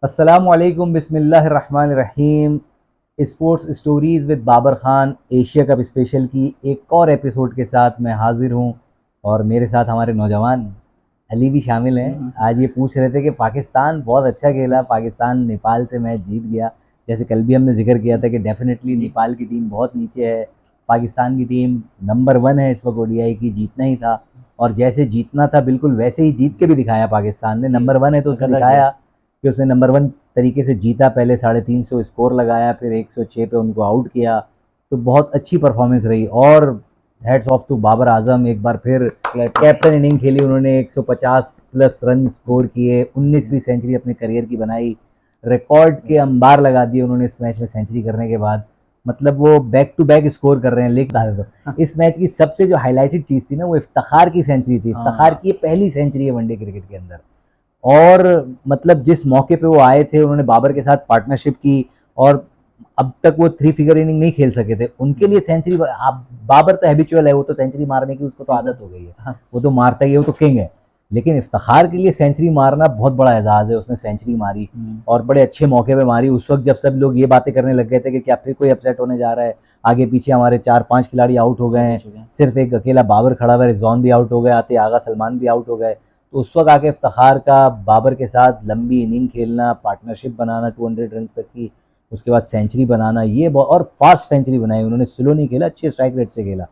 अस्सलामुअलैकुम बिस्मिल्लाहिर्रहमानिर्रहीम। Sports stories with Babar Khan Asia cup special की एक और एपिसोड के साथ मैं हाज़िर हूँ और मेरे साथ हमारे नौजवान अली भी शामिल हैं। आज ये पूछ रहे थे कि पाकिस्तान बहुत अच्छा खेला, पाकिस्तान नेपाल से मैच जीत गया। जैसे कल भी हमने जिक्र किया था कि डेफिनेटली नेपाल की टीम बहुत नीचे है, पाकिस्तान की टीम नंबर 1 है इस वक्त ओडीआई की, जीतना ही था और जैसे जीतना था बिल्कुल वैसे ही जीत के भी दिखाया। पाकिस्तान ने नंबर 1 है तो उसने दिखाया कि उसने नंबर 1 तरीके से जीता। पहले 350 स्कोर लगाया, फिर 106 पे उनको आउट किया। तो बहुत अच्छी परफॉर्मेंस रही और heads of to Babar Azam. एक बार फिर कैप्टन इनिंग खेली उन्होंने, 150 प्लस रन स्कोर किए, 19वीं सेंचुरी अपने करियर की बनाई, रिकॉर्ड के अंबार लगा दिए उन्होंने इस मैच में सेंचुरी करने के बाद। मतलब वो बैक टू बैक स्कोर कर रहे हैं। लेकिन इस मैच की सबसे जो हाईलाइटेड चीज़ थी ना, वो इफ्तिखार की सेंचुरी थी। इफ्तिखार की पहली सेंचुरी है वनडे क्रिकेट के अंदर। और मतलब जिस मौके पे वो आए थे, उन्होंने बाबर के साथ पार्टनरशिप की और अब तक वो 3 फिगर इनिंग नहीं खेल सके थे। उनके लिए सेंचुरी, बाबर तो हैबिचुअल है, वो तो सेंचुरी मारने की उसको तो आदत हो गई है, वो तो मारता ही है, वो तो किंग है। लेकिन इफ्तिखार के लिए सेंचुरी मारना बहुत बड़ा एजाज़ है। उसने सेंचुरी मारी और बड़े अच्छे मौके पे मारी। उस वक्त जब सब लोग ये बातें करने लग गए थे कि क्या फिर कोई अपसेट होने जा रहा है, आगे पीछे हमारे 4-5 खिलाड़ी आउट हो गए हैं, सिर्फ एक अकेला बाबर खड़ा हुआ है, रिजवान भी आउट हो गए, आते आगा सलमान भी आउट हो गए। तो उस वक्त आके इफ्तिखार का बाबर के साथ लंबी इनिंग खेलना, पार्टनरशिप बनाना 200 रन तक की, उसके बाद सेंचुरी बनाना, ये और फास्ट सेंचुरी बनाई उन्होंने, स्लो नहीं खेला, अच्छे स्ट्राइक रेट से खेला।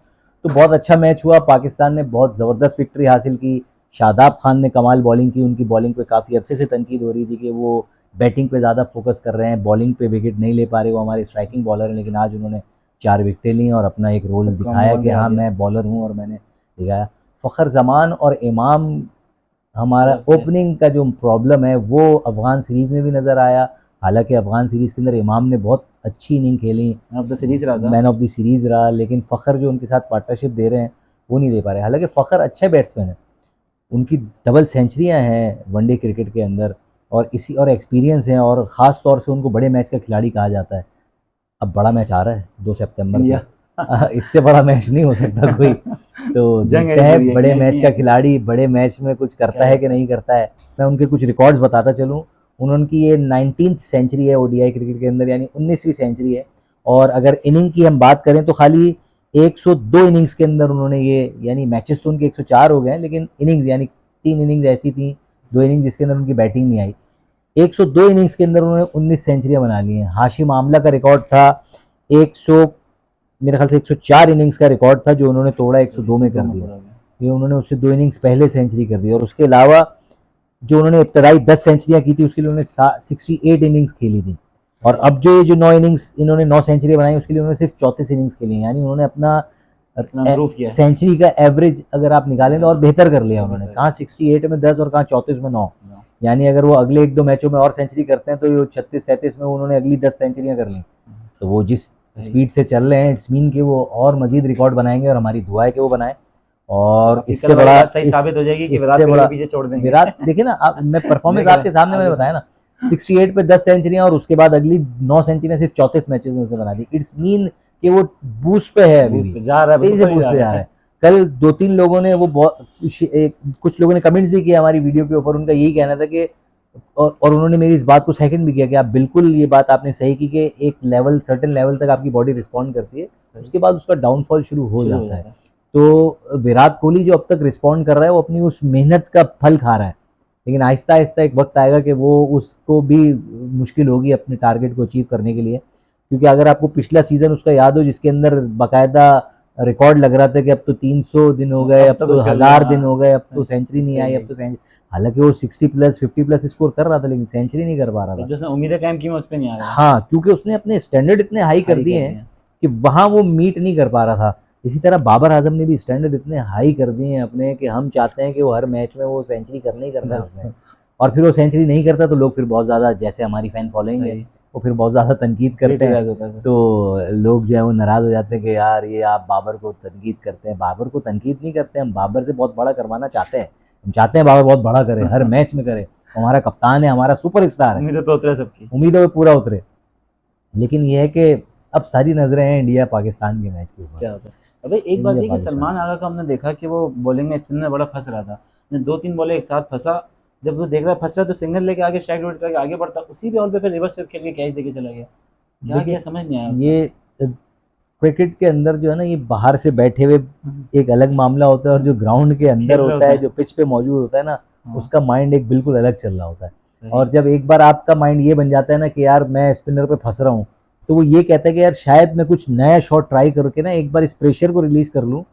तो बहुत अच्छा मैच हुआ। पाकिस्तान ने बहुत ज़बरदस्त विक्ट्री हासिल की। शादाब खान ने कमाल बॉलिंग की। उनकी बॉलिंग पे काफ़ी अरसे से तनकीद हो रही थी कि वो बैटिंग पे ज़्यादा फोकस कर रहे हैं, बॉलिंग पे विकेट नहीं ले पा रहे। वो हमारे स्ट्राइकिंग बॉलर हैं, लेकिन आज उन्होंने 4 विकेटें ली और अपना एक रोल दिखाया कि हाँ मैं बॉलर हूँ और मैंने दिखाया। फ़खर जमान और इमाम, हमारा ओपनिंग का जो प्रॉब्लम है वो अफ़गान सीरीज़ में भी नज़र आया। हालांकि अफ़गान सीरीज़ के अंदर इमाम ने बहुत अच्छी इनिंग खेली, मैन ऑफ द सीरीज़ रहा था, मैन ऑफ द सीरीज़ रहा। लेकिन फ़खर जो उनके साथ पार्टनरशिप दे रहे हैं वो नहीं दे पा रहे। हालांकि फ़खर अच्छे बैट्समैन है, उनकी डबल सेंचुरियाँ हैं वनडे क्रिकेट के अंदर और इसी और एक्सपीरियंस हैं और ख़ास तौर से उनको बड़े मैच का खिलाड़ी कहा जाता है। अब बड़ा मैच आ रहा है 2 सितंबर को, इससे बड़ा मैच नहीं हो सकता कोई। तो देखते हैं बड़े मैच का खिलाड़ी बड़े मैच में कुछ करता है कि नहीं करता है। मैं उनके कुछ रिकॉर्ड्स बताता चलूँ। उनकी ये 19वीं सेंचुरी है ओडीआई क्रिकेट के अंदर, यानी 19वीं सेंचुरी है। और अगर इनिंग की हम बात करें तो खाली 102 इनिंग्स के अंदर उन्होंने ये, यानी मैचेस तो उनके 104 हो गए हैं, लेकिन इनिंग्स यानी 3 इनिंग्स ऐसी थी, 2 इनिंग्स जिसके अंदर उनकी बैटिंग नहीं आई। 102 इनिंग्स के अंदर उन्होंने 19 सेंचुरियां बना ली हैं। हाशिम आमला का रिकॉर्ड था 100, मेरे ख्याल से 104 इनिंग्स का रिकॉर्ड था जो उन्होंने तोड़ा, 102 में कर दिया। ये उन्होंने उससे 2 इनिंग्स पहले सेंचुरी कर दी। और उसके अलावा जो उन्होंने इब्तदाई 10 सेंचुरियां की थी उसके लिए उन्होंने 68 इनिंग्स खेली थी। और अब जो ये जो 9 इनिंग्स इन्होंने 9 सेंचुरी बनाई उसके लिए उन्होंने सिर्फ 34 इनिंग्स खेली हैं। यानी उन्होंने अपना सेंचुरी का एवरेज अगर आप निकालें तो और बेहतर कर लिया उन्होंने। कहाँ 68 में 10 और कहाँ 34 में 9। यानी अगर वो अगले 1-2 मैचों में और सेंचुरी करते हैं तो ये 36-37 में उन्होंने अगली 10 सेंचुरियां कर ली। तो वो जिस स्पीड से चल रहे हैं, इट्स मीन कि वो और मजीद रिकॉर्ड बनाएंगे और हमारी दुआ है कि वो बनाए। और इससे बड़ा सही साबित हो जाएगी कि विराट को पीछे छोड़ देंगे। विराट देखिए ना, आप मैं परफॉर्मेंस आपके सामने मैंने बताया ना, 68 पे 10 सेंचुरियां और उसके बाद अगली 9 सेंचुरियां सिर्फ 34 मैचेस में उसने बना दी। इट्स मीन कि वो बूस्ट पे है, अभी भी जा रहा है, तेजी से बूस्ट पे जा रहा है। कल 2-3 लोगों ने वो कुछ लोगों ने कमेंट्स भी किए हमारी वीडियो के ऊपर। उनका यही कहना था कि और उन्होंने मेरी इस बात को सेकंड भी किया कि आप बिल्कुल ये बात आपने सही की कि एक लेवल, सर्टेन लेवल तक आपकी बॉडी रिस्पॉन्ड करती है, उसके बाद उसका डाउनफॉल शुरू हो जाता है। तो विराट कोहली जो अब तक रिस्पॉन्ड कर रहा है वो अपनी उस मेहनत का फल खा रहा है, लेकिन आहिस्ता आहिस्ता एक वक्त आएगा कि वो उसको भी मुश्किल होगी अपने टारगेट को अचीव करने के लिए। क्योंकि अगर आपको पिछला सीजन उसका याद हो जिसके अंदर बाकायदा रिकॉर्ड लग रहा था कि अब तो 300 दिन हो गए, अब तो 1000 दिन हो गए, अब तो सेंचुरी नहीं आई, अब तो सेंचुरी। हालांकि वो 60 प्लस 50 प्लस स्कोर कर रहा था लेकिन सेंचुरी नहीं कर पा रहा था। जिसने उम्मीदें कायम की उस पे नहीं आ रहा। हाँ, क्योंकि उसने अपने स्टैंडर्ड इतने हाई कर दिए हैं कि वहां वो मीट नहीं कर पा रहा था। इसी तरह बाबर आजम ने भी स्टैंडर्ड इतने हाई कर दिए हैं अपने कि हम चाहते हैं कि वो हर मैच में वो सेंचुरी करना ही करना है उसने। और फिर वो सेंचुरी नहीं करता तो लोग फिर बहुत ज़्यादा, जैसे हमारी फैन फॉलोइंग है, वो फिर बहुत ज़्यादा तनकीद करते हैं। तो लोग जो है वो नाराज़ हो जाते हैं कि यार ये आप बाबर को तनकीद करते हैं। बाबर को तनकीद नहीं करते, हम बाबर से बहुत बड़ा करवाना चाहते हैं। हम चाहते हैं बाबर बहुत बड़ा करे, हर मैच में करे। हमारा कप्तान है, हमारा सुपरस्टार है, उम्मीदें तो उतरे सबकी, उम्मीदें वो पूरा उतरे। लेकिन ये है कि अब सारी नजरें हैं इंडिया पाकिस्तान के मैच के ऊपर। क्या होता है अबे, एक बात ये कि सलमान आगा का हमने देखा कि वो बॉलिंग में स्पिन में बड़ा फंस रहा था, 2-3 बॉलें एक साथ फंसा जब वो देख रहा है फंस रहा है तो सिंगल लेके आगे स्ट्राइक रोटेट करके आगे बढ़ता, उसी बॉल पे फिर रिवर्स स्विप खेल के कैच देके चला गया। क्या देखिए किया समझ नहीं आया उसका। ये क्रिकेट के अंदर जो है ना, ये बाहर से बैठे हुए हम्म, एक अलग मामला होता है, और जो ग्राउंड के अंदर खेल रहे होता होते है, हैं। जो पिच पे मौजूद होता है ना, हाँ उसका माइंड एक बिल्कुल अलग चल रहा होता है। सही। और जब एक बार आपका माइंड ये बन जाता है ना कि यार मैं स्पिनर पे फंस रहा हूँ, तो वो ये कहता है कि यार शायद मैं कुछ नया शॉट ट्राई करके ना एक बार इस प्रेशर को रिलीज कर लूँ।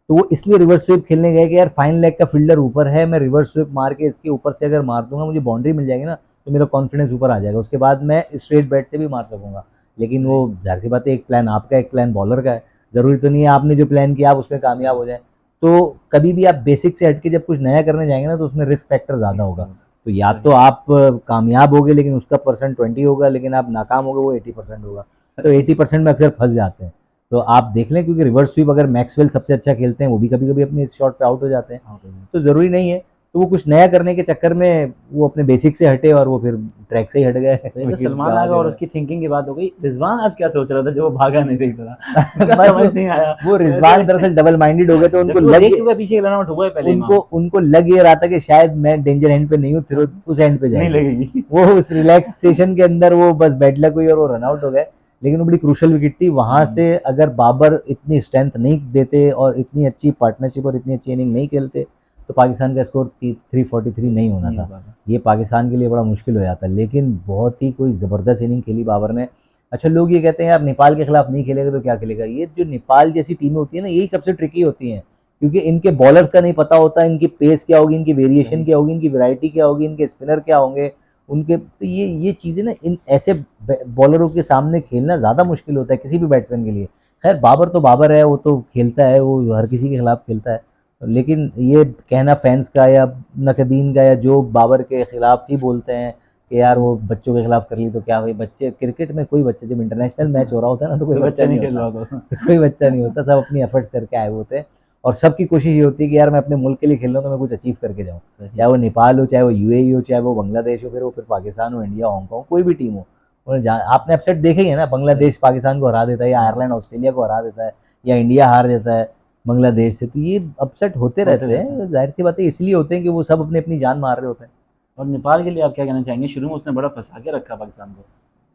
तो वो इसलिए रिवर्स स्विप खेलने गए कि यार फाइन लेग का फील्डर ऊपर है, मैं रिवर्स स्विप मार के इसके ऊपर से अगर मार दूंगा, मुझे बाउंड्री मिल जाएगी ना, तो मेरा कॉन्फिडेंस ऊपर आ जाएगा, उसके बाद मैं स्ट्रेट बैट से भी मार सकूंगा। लेकिन वो सही। जाहिर सी बात है, एक प्लान आपका, एक प्लान बॉलर का है। ज़रूरी तो नहीं है आपने जो प्लान किया आप उसमें कामयाब हो जाए। तो कभी भी आप बेसिक से हट के जब कुछ नया करने जाएंगे ना, तो उसमें रिस्क फैक्टर ज़्यादा होगा। तो या तो सही। आप कामयाब होगे लेकिन उसका परसेंट 20 होगा, लेकिन आप नाकाम होगे वो 80% होगा। तो 80% में अक्सर फंस जाते हैं। तो आप देख लें, क्योंकि रिवर्स स्वीप अगर मैक्सवेल सबसे अच्छा खेलते हैं, वो भी कभी कभी अपने इस शॉट पे आउट हो जाते हैं। हाँ तो तो ज़रूरी नहीं है। तो वो कुछ नया करने के चक्कर में वो अपने बेसिक से हटे और वो फिर ट्रैक से ही हट गए ये तो विकेट सलमान गंवा आ गया के और उन्होंने। उसकी थिंकिंग की बात हो गई। रिजवान आज क्या सोच रहा था जो वो भागा नहीं सही तरह उसका बस समझ नहीं आया। वो रिजवान वैसे दरअसल डबल माइंडेड हो गए, तो उनको जबकि वो लग देख चुका है पीछे रन आउट हुआ है पहले ही उनको वहां। उनको लग ये रहा था कि शायद मैं डेंजर एंड पे नहीं हूँ, फिर उस एंड पे नहीं जाएगी। लगेगी। वो उस रिलैक्सेशन के अंदर वो बस बैड लक हुई और वो रन आउट हो गए। लेकिन वो बड़ी क्रूशल विकेट थी, वहां हम्म, से अगर बाबर इतनी स्ट्रेंथ नहीं देते और इतनी अच्छी पार्टनरशिप और इतनी अच्छी इनिंग नहीं खेलते, तो पाकिस्तान का स्कोर 343 नहीं होना नहीं हो था। पाता। ये पाकिस्तान के लिए बड़ा मुश्किल हो जाता। लेकिन बहुत ही कोई ज़बरदस्त इनिंग खेली बाबर ने। अच्छा, लोग ये कहते हैं यार नेपाल के खिलाफ नहीं खेलेगा तो क्या खेलेगा। ये जो नेपाल जैसी टीमें होती है ना, यही सबसे ट्रिकी होती हैं, क्योंकि इनके बॉलर्स का नहीं पता होता, इनकी पेस क्या होगी, इनकी वेरिएशन सही। क्या होगी, इनकी वैरायटी क्या होगी, इनके स्पिनर क्या होंगे, उनके तो ये चीज़ें ना, इन ऐसे बॉलरों के सामने खेलना ज़्यादा मुश्किल होता है किसी भी बैट्समैन के लिए। खैर बाबर तो बाबर है, वो तो खेलता है, वो हर किसी के खिलाफ खेलता है। लेकिन ये कहना फैंस का या नकदीन का या जो बाबर के खिलाफ ही बोलते हैं कि यार वो बच्चों के खिलाफ कर ली तो क्या हुई। बच्चे क्रिकेट में कोई बच्चे, जब इंटरनेशनल मैच हो रहा होता है ना, तो कोई कोई बच्चा बच्चा नहीं नहीं खेल होता। रहा होता उसमें। कोई बच्चा नहीं होता, सब अपनी एफर्ट्स करके आए हुए होते हैं। और सबकी कोशिश ये होती है कि यार मैं अपने मुल्क के लिए खेल रहा हूँ तो मैं कुछ अचीव करके जाऊँ। सही। चाहे वो नेपाल हो, चाहे वो यूएई हो, चाहे वो बांग्लादेश हो, फिर वो फिर पाकिस्तान हो, इंडिया, हांगकांग, कोई भी टीम हो। और आपने अपसेट देखे ही है ना, सही। बांग्लादेश पाकिस्तान को हरा देता है, या हाँ आयरलैंड ऑस्ट्रेलिया को हरा देता है, या इंडिया हार देता है बांग्लादेश से। तो ये अपसेट होते होते रहते रहते हैं। हैं, जाहिर सी बात है, इसलिए होते हैं कि वो सब अपनी अपनी जान मार रहे होते हैं। और नेपाल के लिए आप क्या कहना चाहेंगे? शुरू में उसने बड़ा फंसा के रखा पाकिस्तान को।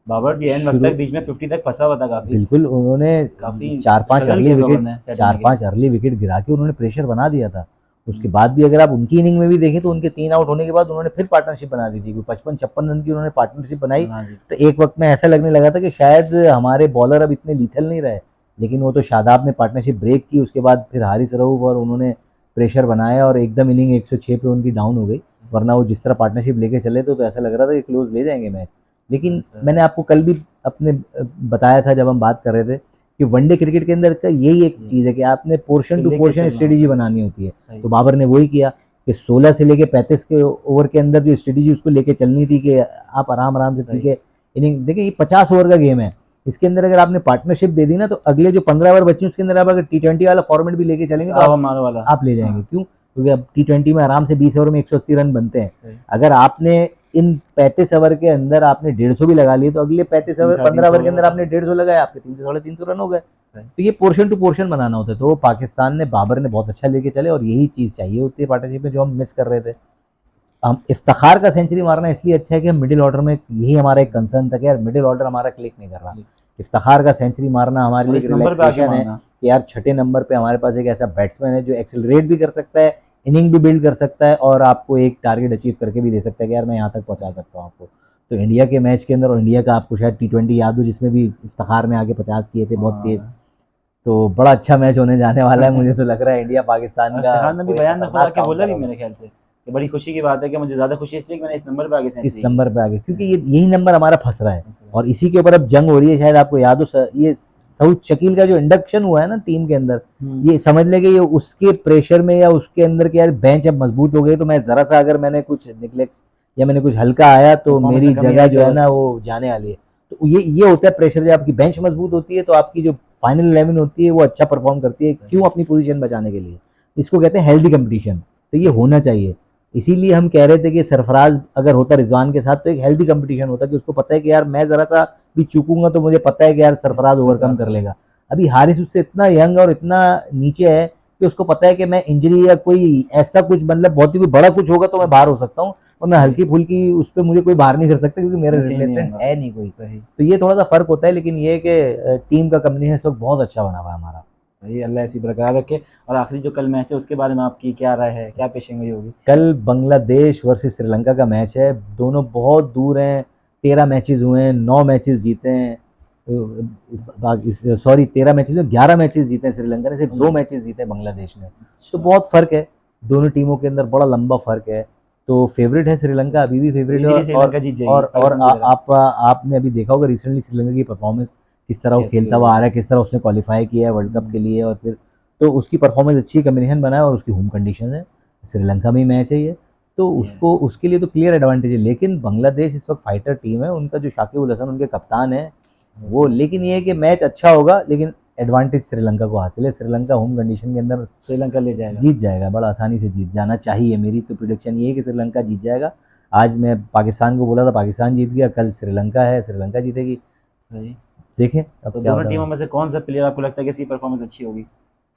बाबर भी एंड वक्त शुरू तक बीच में 50 तक फंसा हुआ था काफी। बिल्कुल उन्होंने काफी चार पांच स्ट्रगल अर्ली किया बाबर विकेट ने सेट चार होने के लिए। पांच अर्ली विकेट गिरा के उन्होंने प्रेशर बना दिया था। उसके हम्म, बाद भी अगर आप उनकी इनिंग में भी देखें, तो उनके 3 आउट होने के बाद उन्होंने फिर पार्टनरशिप बना दी थी, 55-56 रन की उन्होंने पार्टनरशिप बनाई। बना दी। तो एक वक्त में ऐसा लगने लगा था कि शायद हमारे बॉलर अब इतने लीथल नहीं रहे। लेकिन वो तो शादाब ने पार्टनरशिप ब्रेक की, उसके बाद फिर हारिस रऊफ और उन्होंने प्रेशर बनाया और एकदम इनिंग 106 पे उनकी डाउन हो गई। वरना वो जिस तरह पार्टनरशिप लेके चले तो ऐसा लग रहा था कि क्लोज ले जाएंगे मैच। लेकिन अच्छा। मैंने आपको कल भी अपने बताया था जब हम बात कर रहे थे कि वनडे क्रिकेट के अंदर का यही एक ये चीज़ है कि आपने पोर्शन टू लेके पोर्शन चलना होता स्ट्रेटेजी है। बनानी होती है। सही। तो बाबर ने वही किया कि 16 से लेके 35 के ओवर के अंदर जो स्ट्रेटेजी उसको लेके चलनी थी कि आप आराम आराम से, ठीक सही। है इनिंग देखिए, ये 50 ओवर का गेम है। इसके अंदर अगर आपने पार्टनरशिप दे दी ना, तो अगले जो 15 ओवर बची उसके अंदर आप अगर T20 वाला फॉर्मेट भी लेके चलेंगे तो साहब हमारा वाला। आप ले जाएंगे। हाँ क्यों? क्योंकि अब T20 में आराम से 20 ओवर में 180 रन बनते हैं। सही। अगर आपने इन 35 ओवर के अंदर आपने 150 भी लगा लिए, तो अगले 35 ओवर, तीन साढ़े तीन 15 सौ ओवर हो के गया अंदर बता। आपने 150 लगाया, आपके 300 साढ़े 300 रन हो गए। सही। तो ये पोर्शन टू पोर्शन बनाना होता है। तो पाकिस्तान ने, बाबर ने बहुत अच्छा लेके चले, और यही चीज़ चाहिए होती है पार्टनरशिप में, जो हम मिस कर रहे थे। हम इफ्तार का सेंचुरी मारना इसलिए अच्छा है कि हम मिडिल ऑर्डर में, यही हमारा एक कंसर्न था कि यार मिडिल ऑर्डर हमारा क्लिक नहीं कर रहा। इफ्तार का सेंचुरी मारना हमारे और लिए इस एक नंबर पे आके रिलैक्सेशन है मारना। कि यार छठे नंबर पे हमारे पास एक ऐसा बैट्समैन है जो एक्सेलरेट भी कर सकता है, इनिंग भी बिल्ड कर सकता है, और आपको एक टारगेट अचीव करके भी दे सकता है कि यार मैं यहाँ तक पहुँचा सकता हूँ आपको। तो इंडिया के मैच के अंदर, और इंडिया का आपको शायद T20 याद हो जिसमें भी इफ्तार ने आगे 50 किए थे बहुत तेज। हाँ। तो बड़ा अच्छा मैच होने जाने वाला है, मुझे तो लग रहा है इंडिया पाकिस्तान और का इफ्तिखार ने भी कोई बयान में खुद खतरनाक आके बोला काउंटर भी होगा। मेरे ख्याल से कि बड़ी खुशी की बात है कि मुझे ज़्यादा खुशी इसलिए कि मैंने इस नंबर पे आगे इस सेंचुरी की। नंबर पे आगे, क्योंकि ये यही नंबर हमारा फंस रहा है। है। और इसी के ऊपर अब जंग हो रही है। शायद आपको याद हो, ये सऊद शकील का जो इंडक्शन हुआ है ना टीम के अंदर, ये समझ लें कि ये उसके प्रेशर में, या उसके अंदर के यार बेंच अब मजबूत हो गई, तो मैं जरा सा अगर मैंने कुछ निगलेक्ट या मैंने कुछ हल्का आया तो परफॉर्मेंस मेरी में कमी जगह आई जो तो है ना बस। वो जाने वाली है। तो ये होता है प्रेशर। जब आपकी बेंच मजबूत होती है तो आपकी जो फाइनल 11 होती है वो अच्छा परफॉर्म करती है। क्यों? अपनी पोजीशन बचाने के लिए। इसको कहते हैं हेल्दी कंपटीशन। तो ये होना चाहिए। इसीलिए हम कह रहे थे कि सरफराज अगर होता रिजवान के साथ, तो एक हेल्दी कंपटीशन होता कि उसको पता है कि यार मैं जरा सा भी चूकूंगा तो मुझे पता है कि यार सरफराज ओवरकम कर लेगा। अभी हारिस उससे इतना यंग और इतना नीचे है कि उसको पता है कि मैं इंजरी या कोई ऐसा कुछ, मतलब बहुत ही कोई बड़ा कुछ होगा तो मैं बाहर हो सकता हूँ, और मैं हल्की फुल्की उस पर मुझे कोई बाहर नहीं कर सकता क्योंकि मेरा नहीं, नहीं रिप्लेसमेंट होगा। है नहीं कोई। सही तो ये थोड़ा सा फर्क होता है, लेकिन ये है कि टीम का कम्बिनेशन इस वक्त बहुत अच्छा बना हुआ है हमारा। सही, अल्लाह ऐसी बरकरार रखे। और आखिरी जो कल मैच है उसके बारे में आपकी क्या राय है, क्या पेशिंगोई होगी? कल बांग्लादेश वर्सेस श्रीलंका का मैच है, दोनों बहुत दूर हैं। 13 मैचेस हुए हैं, 9 मैचेस जीते हैं, सॉरी 13 मैचेस में 11 मैचेस जीते हैं श्रीलंका ने, सिर्फ 2 मैचेस जीते हैं बांग्लादेश ने। तो बहुत फर्क है, दोनों टीमों के अंदर बड़ा लंबा फर्क है। तो फेवरेट है श्रीलंका, अभी भी फेवरेट है। इजीली श्रीलंका जीत जाएगी और पाकिस्तान की तरह। आपने अभी देखा होगा रिसेंटली श्रीलंका की परफॉर्मेंस, किस तरह वो कैसी खेलता हो हुआ गई आ रहा है। है, किस तरह उसने क्वालिफाई किया है वर्ल्ड कप के लिए, और फिर तो उसकी परफॉर्मेंस अच्छी, कम्बिनेशन बना है और उसकी होम कंडीशन है, श्रीलंका में ही मैच है ये। तो ये उसको उसके लिए तो क्लियर एडवांटेज है। लेकिन बांग्लादेश इस वक्त फाइटर टीम है, उनका जो शाकिब उल हसन उनके कप्तान है वो, लेकिन ये है कि मैच अच्छा होगा, लेकिन एडवांटेज श्रीलंका को हासिल है। श्रीलंका होम कंडीशन के अंदर श्रीलंका ले जाएगा। जीत जाएगा, बड़ा आसानी से जीत जाना चाहिए। मेरी तो प्रिडिक्शन ये है कि श्रीलंका जीत जाएगा। आज मैं पाकिस्तान को बोला था, पाकिस्तान जीत गया, कल श्रीलंका है, श्रीलंका जीतेगी। सही। देखें अब तो क्या दोनों होता टीमों है। में से कौन सा प्लेयर आपको लगता है कि इसकी परफॉर्मेंस अच्छी होगी,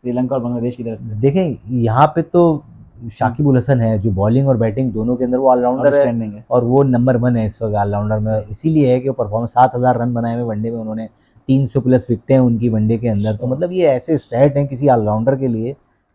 श्रीलंका और बांग्लादेश की तरफ से? देखें यहाँ पे तो शाकिब उल हसन है जो बॉलिंग और बैटिंग दोनों के अंदर वो ऑलराउंडर है, आउटस्टैंडिंग है। और वो नंबर 1 है इस वक्त ऑलराउंडर में। सही। इसीलिए है कि वो परफॉर्मेंस 7,000 रन बनाए हुए वनडे में उन्होंने, 300 प्लस विकटें हैं उनकी वनडे के अंदर। तो अच्छा। मतलब ये ऐसे स्टैट हैं किसी ऑलराउंडर के लिए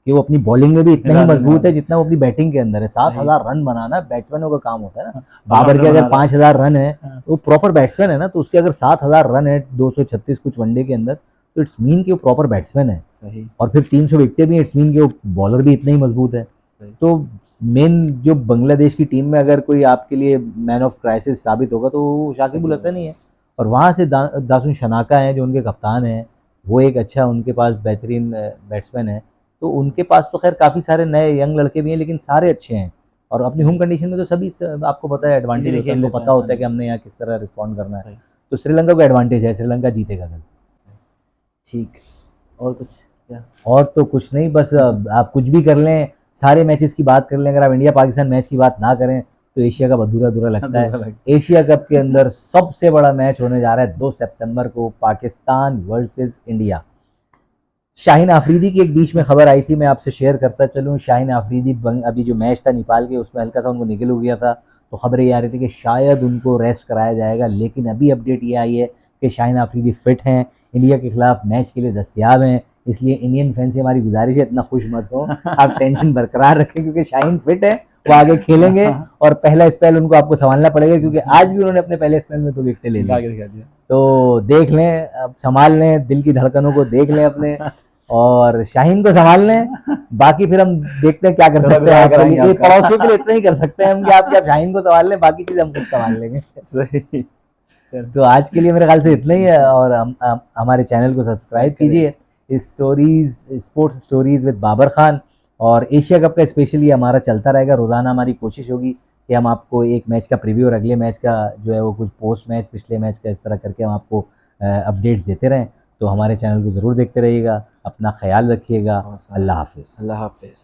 कि वो अपनी बॉलिंग में भी इतना ही हिला देने मजबूत है वाले। जितना वो अपनी बैटिंग के अंदर है। सही। 7,000 रन बनाना बैट्समैनों का काम होता है ना। बाबर ऑलराउंडर के अगर बना रहा है। 5,000 रन है, हाँ। वो प्रॉपर बैट्समैन है ना, तो उसके अगर 7,000 रन है 236 कुछ वनडे के अंदर, तो इट्स मीन कि वो प्रॉपर बैट्समैन है। सही। और फिर 300 विकटें भी, इट्स मीन कि वो बॉलर भी इतना ही मजबूत है। सही। तो मेन जो बांग्लादेश की टीम में अगर कोई आपके लिए मैन ऑफ क्राइसिस साबित होगा तो वो शाकिब उल हसन ही है। और वहाँ से दासुन शनाका हैं जो उनके कप्तान हैं, वो एक अच्छा उनके पास बेहतरीन बैट्समैन है। तो उनके पास तो खैर काफ़ी सारे नए यंग लड़के भी हैं, लेकिन सारे अच्छे हैं। और अपनी होम कंडीशन में तो सभी आपको पता है एडवांटेज इजीली होता है, खेल उनको लेते हैं पता होता है कि आसानी से। हमने यहाँ किस तरह रिस्पॉन्ड करना है। सही। तो श्रीलंका को एडवांटेज है, श्रीलंका जीतेगा कल। ठीक। और कुछ क्या? और तो कुछ नहीं, बस आप कुछ भी कर लें, सारे मैचेस की बात कर लें, अगर आप इंडिया पाकिस्तान मैच की बात ना करें तो एशिया कप अधूरा अधूरा लगता अधूरा है। लगता एशिया कप के अंदर सबसे बड़ा मैच होने जा रहा है 2 सितंबर को, पाकिस्तान वर्सेस इंडिया। शाहीन आफरीदी की एक बीच में खबर आई थी, मैं आपसे शेयर करता चलूँ। शाहीन आफरीदी अभी जो मैच था नेपाल के, उसमें हल्का सा उनको निकल हो गया था, तो खबरें ये आ रही थी कि शायद उनको रेस्ट कराया जाएगा। लेकिन अभी अपडेट ये आई है कि शाहीन आफरीदी फिट हैं, इंडिया के खिलाफ मैच के लिए दस्तियाब हैं। इसलिए इंडियन फैन से हमारी गुजारिश है, इतना खुश मत हो, आप टेंशन बरकरार रखें, क्योंकि शाहीन फिट है, वो आगे खेलेंगे। और पहला स्पेल उनको आपको संभालना पड़ेगा, क्योंकि आज भी उन्होंने अपने पहले स्पेल में 2 विकेटें ले ली। आगे दिखा दिया। तो देख लें, अब संभाल लें, दिल की धड़कनों को देख लें अपने, और शाहीन को संभाल लें। बाकी फिर हम देखते हैं क्या कर थोड़ा सकते हैं गुजारा आपके कराएंगे लिए। आपका। पड़ोसियों के लिए इतना ही कर सकते हैं हम कि आप क्या शाहीन को संभाल लें, बाकी चीज़ हम खुद संभाल लेंगे। सही। चल। तो आज के लिए मेरे ख्याल से इतना ही है, और हमारे चैनल को सब्सक्राइब कीजिए, sports stories with Babar Khan. और एशिया कप का स्पेशली हमारा चलता रहेगा, रोज़ाना हमारी कोशिश होगी कि हम आपको एक मैच का प्रीव्यू और अगले मैच का जो है वो कुछ पोस्ट मैच, पिछले मैच का, इस तरह करके हम आपको अपडेट्स देते रहें। तो हमारे चैनल को ज़रूर देखते रहिएगा, अपना ख्याल रखिएगा। बहुत सारा। अल्लाह हाफिज़। अल्लाह हाफिज़।